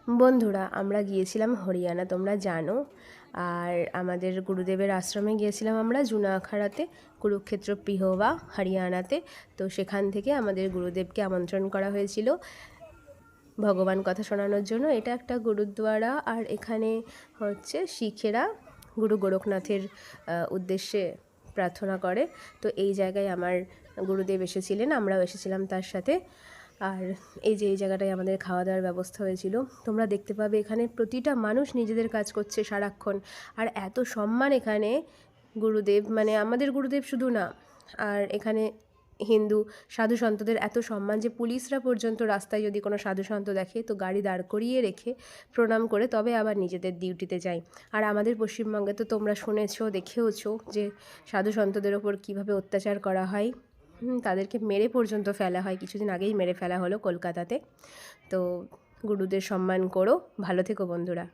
বন্ধুরা, আমরা গিয়েছিলাম হরিয়ানা, তোমরা জানো। আর আমাদের গুরুদেবের আশ্রমে গিয়েছিলাম আমরা জুনা আখাড়াতে, কুরুক্ষেত্র পিহোবা হরিয়ানাতে। তো সেখান থেকে আমাদের গুরুদেবকে আমন্ত্রণ করা হয়েছিল ভগবান কথা শোনানোর জন্য। এটা একটা গুরুদ্বারা, আর এখানে হচ্ছে শিখেরা গুরু গোরখনাথের উদ্দেশ্যে প্রার্থনা করে। তো এই জায়গায় আমার গুরুদেব এসেছিলেন, আমরাও এসেছিলাম তার সাথে। আর এই যে এই জায়গাটায় আমাদের খাওয়া দাওয়ার ব্যবস্থা হয়েছিল। তোমরা দেখতে পাবে এখানে প্রতিটা মানুষ নিজেদের কাজ করছে সারাক্ষণ। আর এত সম্মান এখানে গুরুদেব, মানে আমাদের গুরুদেব শুধু না, আর এখানে হিন্দু সাধু সন্তদের এত সম্মান যে পুলিশরা পর্যন্ত রাস্তায় যদি কোনো সাধু সন্ত দেখে তো গাড়ি দাঁড় করিয়ে রেখে প্রণাম করে তবে আবার নিজেদের ডিউটিতে যায়। আর আমাদের পশ্চিমবঙ্গে তো তোমরা শুনেছো, দেখেওছো যে সাধু সন্তদের ওপর কীভাবে অত্যাচার করা হয়। তাদেরকে মেরে পর্যন্ত ফেলা হয়, কিছুদিন আগেই মেরে ফেলা হলো কলকাতাতে। তো গুরুদের সম্মান করো, ভালো থেকো বন্ধুরা।